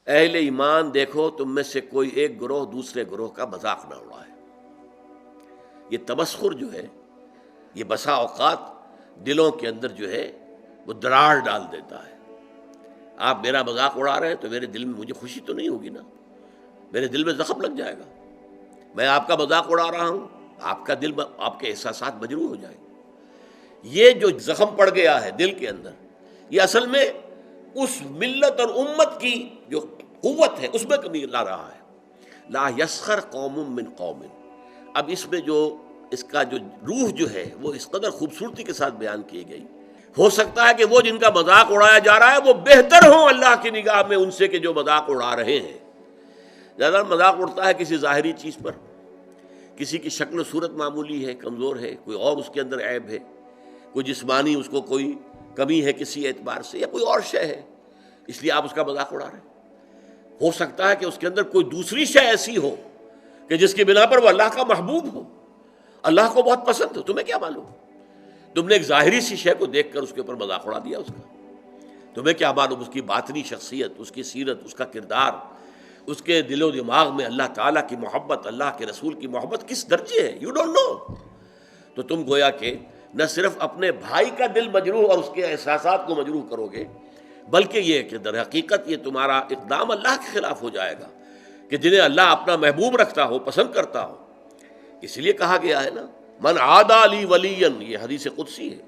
اہل ایمان دیکھو تم میں سے کوئی ایک گروہ دوسرے گروہ کا مذاق نہ اڑائے۔ یہ تمسخر جو ہے یہ بسا اوقات دلوں کے اندر جو ہے وہ دراڑ ڈال دیتا ہے۔ آپ میرا مذاق اڑا رہے ہیں تو میرے دل میں مجھے خوشی تو نہیں ہوگی نا، میرے دل میں زخم لگ جائے گا۔ میں آپ کا مذاق اڑا رہا ہوں، آپ کا دل، آپ کے احساسات مجروح ہو جائیں گے۔ یہ جو زخم پڑ گیا ہے دل کے اندر، یہ اصل میں اس ملت اور امت کی جو قوت ہے اس میں کمی لا رہا ہے۔ لا یسخر قوم من قوم، اب اس میں جو اس کا جو روح جو ہے وہ اس قدر خوبصورتی کے ساتھ بیان کی گئی۔ ہو سکتا ہے کہ وہ جن کا مذاق اڑایا جا رہا ہے وہ بہتر ہوں اللہ کی نگاہ میں ان سے کہ جو مذاق اڑا رہے ہیں۔ زیادہ مذاق اڑتا ہے کسی ظاہری چیز پر، کسی کی شکل و صورت معمولی ہے، کمزور ہے، کوئی اور اس کے اندر عیب ہے، کوئی جسمانی اس کو کوئی کمی ہے کسی اعتبار سے، یا کوئی اور شے ہے، اس لیے آپ اس کا مذاق اڑا رہے ہیں۔ ہو سکتا ہے کہ اس کے اندر کوئی دوسری شے ایسی ہو کہ جس کی بنا پر وہ اللہ کا محبوب ہو، اللہ کو بہت پسند ہو، تمہیں کیا معلوم؟ تم نے ایک ظاہری سی شے کو دیکھ کر اس کے اوپر مذاق اڑا دیا اس کا، تمہیں کیا معلوم اس کی باطنی شخصیت، اس کی سیرت، اس کا کردار، اس کے دل و دماغ میں اللہ تعالیٰ کی محبت، اللہ کے رسول کی محبت کس درجے ہے، یو ڈونٹ نو۔ تو تم گویا کہ نہ صرف اپنے بھائی کا دل مجروح اور اس کے احساسات کو مجروح کرو گے، بلکہ یہ کہ در حقیقت یہ تمہارا اقدام اللہ کے خلاف ہو جائے گا، کہ جنہیں اللہ اپنا محبوب رکھتا ہو، پسند کرتا ہو۔ اس لیے کہا گیا ہے نا، من عادی لی ولیا، یہ حدیث قدسی ہے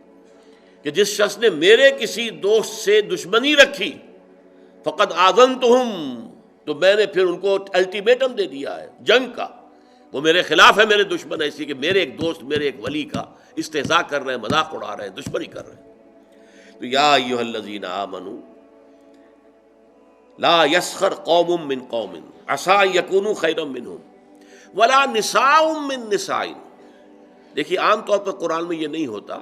کہ جس شخص نے میرے کسی دوست سے دشمنی رکھی، فقد آذنتہم، تو میں نے پھر ان کو الٹیمیٹم دے دیا ہے جنگ کا، وہ میرے خلاف ہے، میرے دشمن ہے، اسی کہ میرے ایک دوست، میرے ایک ولی کا استہزاء کر رہے ہیں، مذاق اڑا رہے ہیں، دشمنی کر رہے ہیں۔ تو یا ایھا الذین آمنوا لا یسخر قوم من قوم عسى ان یکونوا خیرا منہم ولا نساء من نساء۔ دیکھیے عام طور پر قرآن میں یہ نہیں ہوتا،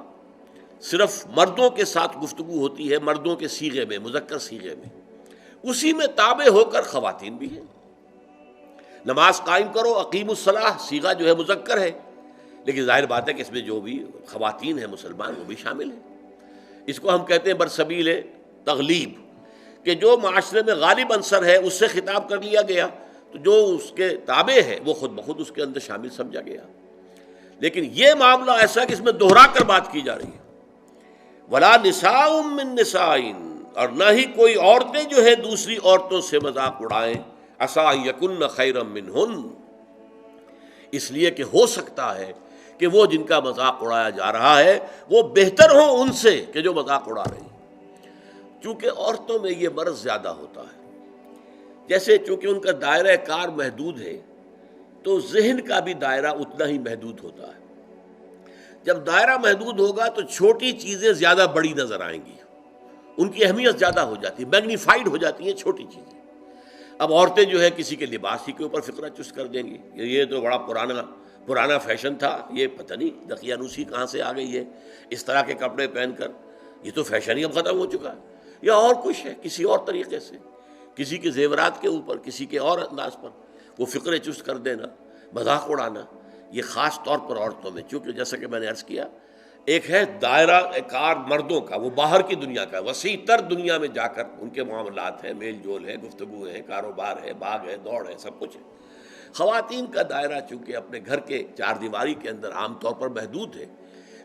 صرف مردوں کے ساتھ گفتگو ہوتی ہے، مردوں کے صیغے میں، مذکر صیغے میں، اسی میں تابع ہو کر خواتین بھی ہیں۔ نماز قائم کرو، اقیم الصلاۃ، صیغہ جو ہے مذکر ہے، لیکن ظاہر بات ہے کہ اس میں جو بھی خواتین ہیں مسلمان وہ بھی شامل ہیں۔ اس کو ہم کہتے ہیں برسبیل تغلیب، کہ جو معاشرے میں غالب عنصر ہے اس سے خطاب کر لیا گیا، تو جو اس کے تابع ہے وہ خود بخود اس کے اندر شامل سمجھا گیا۔ لیکن یہ معاملہ ایسا ہے کہ اس میں دوہرا کر بات کی جا رہی ہے، ولا نساء من نساء، اور نہ ہی کوئی عورتیں جو ہے دوسری عورتوں سے مذاق اڑائیں، عسى ان یکن خیرا منہن، اس لیے کہ ہو سکتا ہے کہ وہ جن کا مذاق اڑایا جا رہا ہے وہ بہتر ہوں ان سے کہ جو مذاق اڑا رہے ہیں۔ چونکہ عورتوں میں یہ مرض زیادہ ہوتا ہے، جیسے چونکہ ان کا دائرہ کار محدود ہے تو ذہن کا بھی دائرہ اتنا ہی محدود ہوتا ہے۔ جب دائرہ محدود ہوگا تو چھوٹی چیزیں زیادہ بڑی نظر آئیں گی، ان کی اہمیت زیادہ ہو جاتی ہے، میگنیفائڈ ہو جاتی ہیں چھوٹی چیزیں۔ اب عورتیں جو ہے کسی کے لباس ہی کے اوپر فقرہ چست کر دیں گی، یہ تو بڑا پرانا فیشن تھا، یہ پتہ نہیں دقیانوسی کہاں سے آ گئی ہے، اس طرح کے کپڑے پہن کر، یہ تو فیشن ہی اب ختم ہو چکا ہے، یا اور کچھ ہے، کسی اور طریقے سے، کسی کے زیورات کے اوپر، کسی کے اور انداز پر وہ فقرے چست کر دینا، مذاق اڑانا، یہ خاص طور پر عورتوں میں، چونکہ جیسا کہ میں نے عرض کیا، ایک ہے دائرہ کار مردوں کا، وہ باہر کی دنیا کا، وسیع تر دنیا میں جا کر ان کے معاملات ہیں، میل جول ہے، گفتگو ہے، کاروبار ہے، بھاگ ہے، دوڑ ہے، سب کچھ ہے۔ خواتین کا دائرہ چونکہ اپنے گھر کے چار دیواری کے اندر عام طور پر محدود ہے،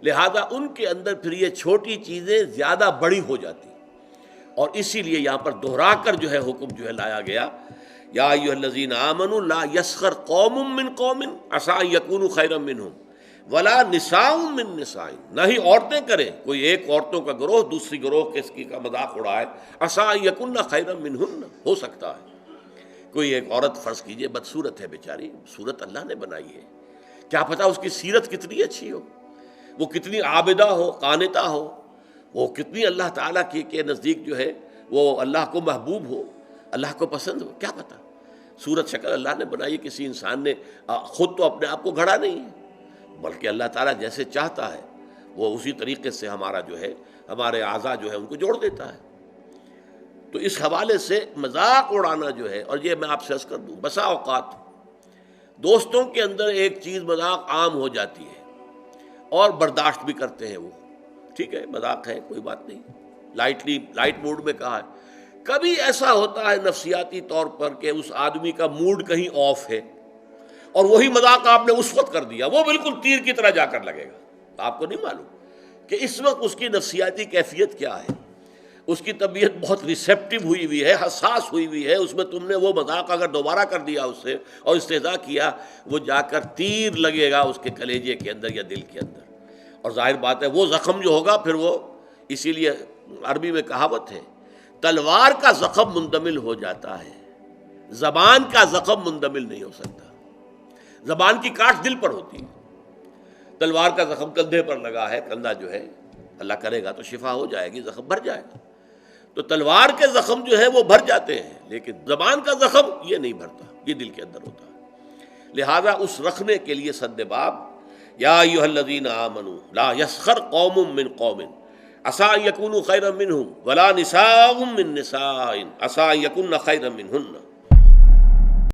لہذا ان کے اندر پھر یہ چھوٹی چیزیں زیادہ بڑی ہو جاتی، اور اسی لیے یہاں پر دوہرا کر جو ہے حکم جو ہے لایا گیا، یا ایھا الذین آمنوا لا یسخر قوم من قوم عسى ان یکونوا خیرا منہم ولا نساء من نساء، نہ ہی عورتیں کریں، کوئی ایک عورتوں کا گروہ دوسری گروہ کے کا مذاق اڑائے، عسى ان یکن خیرا منہن، ہو سکتا ہے کوئی ایک عورت فرض کیجئے بدصورت ہے بیچاری، صورت اللہ نے بنائی ہے، کیا پتہ اس کی سیرت کتنی اچھی ہو، وہ کتنی عابدہ ہو، قانتہ ہو، وہ کتنی اللہ تعالیٰ کے نزدیک جو ہے وہ اللہ کو محبوب ہو، اللہ کو پسند ہو، کیا پتہ، صورت شکل اللہ نے بنائی ہے، کسی انسان نے خود تو اپنے آپ کو گھڑا نہیں ہے، بلکہ اللہ تعالیٰ جیسے چاہتا ہے وہ اسی طریقے سے ہمارا جو ہے، ہمارے اعضاء جو ہے ان کو جوڑ دیتا ہے۔ تو اس حوالے سے مذاق اڑانا جو ہے، اور یہ میں آپ سے عرض کر دوں، بسا اوقات دوستوں کے اندر ایک چیز مذاق عام ہو جاتی ہے اور برداشت بھی کرتے ہیں، وہ ٹھیک ہے مذاق ہے، کوئی بات نہیں، لائٹ موڈ میں کہا ہے، کبھی ایسا ہوتا ہے نفسیاتی طور پر کہ اس آدمی کا موڈ کہیں آف ہے اور وہی مذاق آپ نے اس وقت کر دیا، وہ بالکل تیر کی طرح جا کر لگے گا، آپ کو نہیں معلوم کہ اس وقت اس کی نفسیاتی کیفیت کیا ہے، اس کی طبیعت بہت ریسیپٹیو ہوئی ہوئی ہے، حساس ہوئی ہوئی ہے، اس میں تم نے وہ مذاق اگر دوبارہ کر دیا اس سے اور استہزاء کیا، وہ جا کر تیر لگے گا اس کے کلیجے کے اندر یا دل کے اندر، اور ظاہر بات ہے وہ زخم جو ہوگا پھر وہ، اسی لیے عربی میں کہاوت ہے تلوار کا زخم مندمل ہو جاتا ہے، زبان کا زخم مندمل نہیں ہو سکتا۔ زبان کی کاٹ دل پر ہوتی ہے، تلوار کا زخم کندھے پر لگا ہے، کندھا جو ہے اللہ کرے گا تو شفا ہو جائے گی، زخم بھر جائے گا، تو تلوار کے زخم جو ہے وہ بھر جاتے ہیں، لیکن زبان کا زخم یہ نہیں بھرتا، یہ دل کے اندر ہوتا ہے۔ لہذا اس رکھنے کے لیے سد باب یا ایھا الذین آمنوا لا یسخر قوم من قوم عسیٰ ان یکونوا خیرا منہم ولا نساء من نساء عسیٰ ان یکن خیرا منہن،